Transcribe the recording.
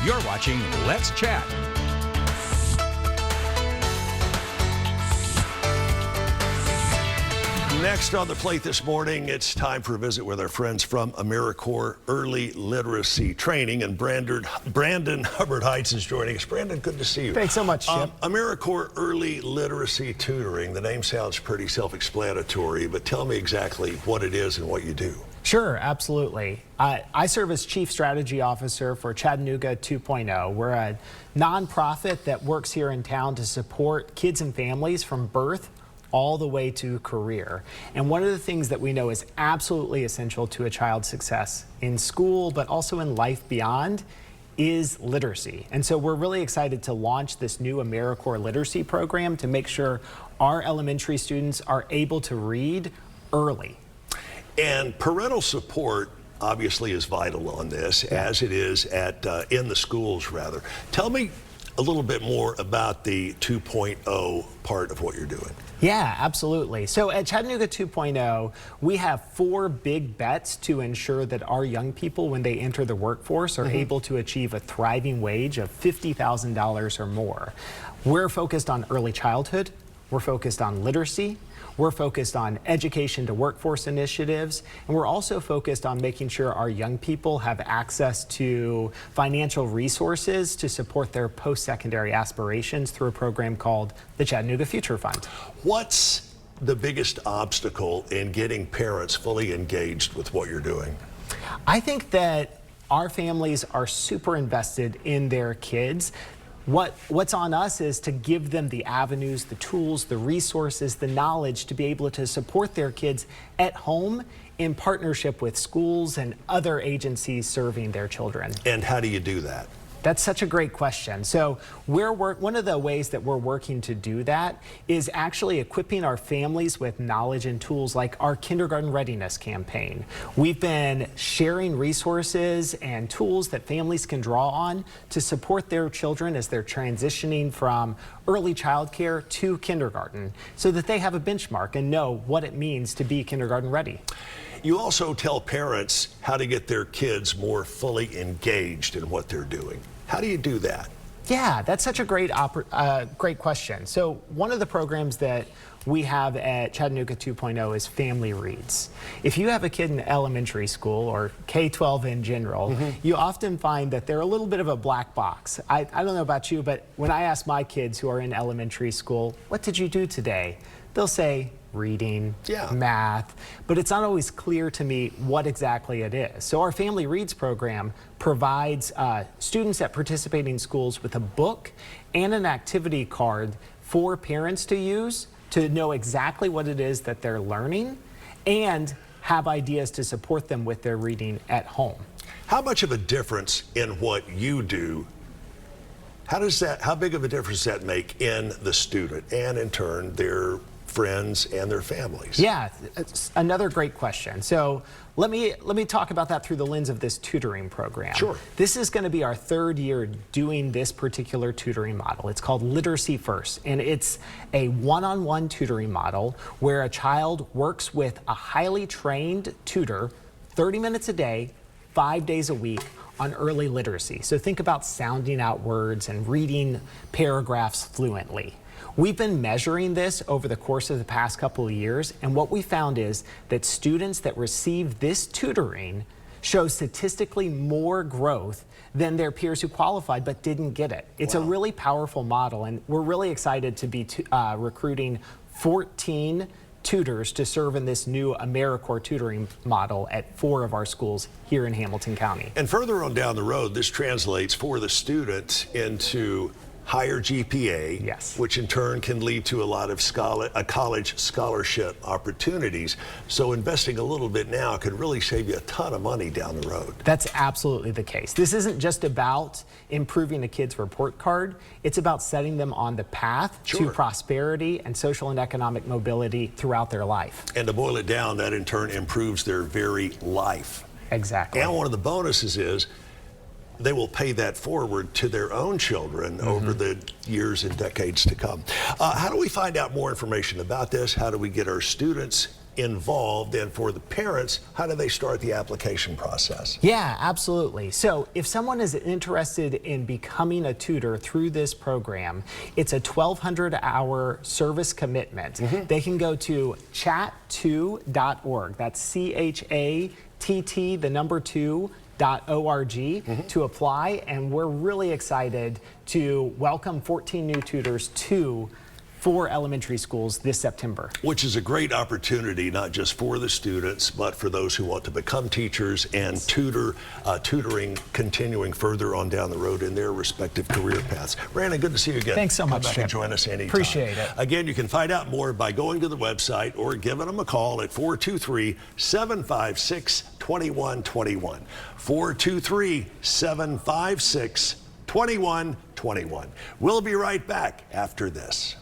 You're watching Let's Chat. Next on the plate this morning, it's time for a visit with our friends from AmeriCorps Early Literacy Training, and Brandon Hubbard-Heitz is joining us. Brandon, good to see you. Thanks so much, Chip. AmeriCorps Early Literacy Tutoring, the name sounds pretty self-explanatory, but tell me exactly what it is and what you do. Sure, absolutely. I serve as Chief Strategy Officer for Chattanooga 2.0. We're a nonprofit that works here in town to support kids and families from birth all the way to career. And one of the things that we know is absolutely essential to a child's success in school, but also in life beyond, is literacy. And so we're really excited to launch this new AmeriCorps literacy program to make sure our elementary students are able to read early. And parental support obviously is vital on this, as it is at in the schools, rather. Tell me a little bit more about the 2.0 part of what you're doing. Yeah, absolutely. So at Chattanooga 2.0, we have 4 big bets to ensure that our young people, when they enter the workforce, are able to achieve a thriving wage of $50,000 or more. We're focused on early childhood. We're focused on literacy. We're focused on education to workforce initiatives, and we're also focused on making sure our young people have access to financial resources to support their post-secondary aspirations through a program called the Chattanooga Future Fund. What's the biggest obstacle in getting parents fully engaged with what you're doing? I think that our families are super invested in their kids. What's on us is to give them the avenues, the tools, the resources, the knowledge to be able to support their kids at home in partnership with schools and other agencies serving their children. And how do you do that? That's such a great question. So one of the ways that we're working to do that is actually equipping our families with knowledge and tools like our kindergarten readiness campaign. We've been sharing resources and tools that families can draw on to support their children as they're transitioning from early childcare to kindergarten, so that they have a benchmark and know what it means to be kindergarten ready. You also tell parents how to get their kids more fully engaged in what they're doing. How do you do that? Yeah, that's such a great question. So one of the programs that we have at Chattanooga 2.0 is Family Reads. If you have a kid in elementary school or K-12 in general, you often find that they're a little bit of a black box. I don't know about you, but when I ask my kids who are in elementary school, what did you do today? They'll say, reading, math, but it's not always clear to me what exactly it is. So our Family Reads program provides students at participating schools with a book and an activity card for parents to use to know exactly what it is that they're learning and have ideas to support them with their reading at home. How much of a difference in what you do, how big of a difference does that make in the student and in turn their friends and their families? Yeah, it's another great question. So let me talk about that through the lens of this tutoring program. Sure. This is going to be our 3rd year doing this particular tutoring model. It's called Literacy First, and it's a one-on-one tutoring model where a child works with a highly trained tutor 30 minutes a day, 5 days a week on early literacy. So think about sounding out words and reading paragraphs fluently. We've been measuring this over the course of the past couple of years, and what we found is that students that receive this tutoring show statistically more growth than their peers who qualified but didn't get it. It's a really powerful model, and we're really excited to be recruiting 14 tutors to serve in this new AmeriCorps tutoring model at 4 of our schools here in Hamilton County. And further on down the road, this translates for the student into higher GPA, which in turn can lead to a lot of college scholarship opportunities. So investing a little bit now could really save you a ton of money down the road. That's absolutely the case. This isn't just about improving a kid's report card. It's about setting them on the path to prosperity and social and economic mobility throughout their life. And to boil it down, that in turn improves their very life. Exactly. And one of the bonuses is they will pay that forward to their own children over the years and decades to come. How do we find out more information about this? How do we get our students involved? And for the parents, how do they start the application process? Yeah, absolutely. So if someone is interested in becoming a tutor through this program, it's a 1,200-hour service commitment. They can go to chat2.org. That's C-H-A-T-T, the number 2.org to apply, and we're really excited to welcome 14 new tutors to 4 elementary schools this September. Which is a great opportunity, not just for the students, but for those who want to become teachers and tutoring continuing further on down the road in their respective career paths. Brandon, good to see you again. Thanks so much, Come back and join us anytime. Appreciate it. Again, you can find out more by going to the website or giving them a call at 423-756-2121. 423-756-2121. We'll be right back after this.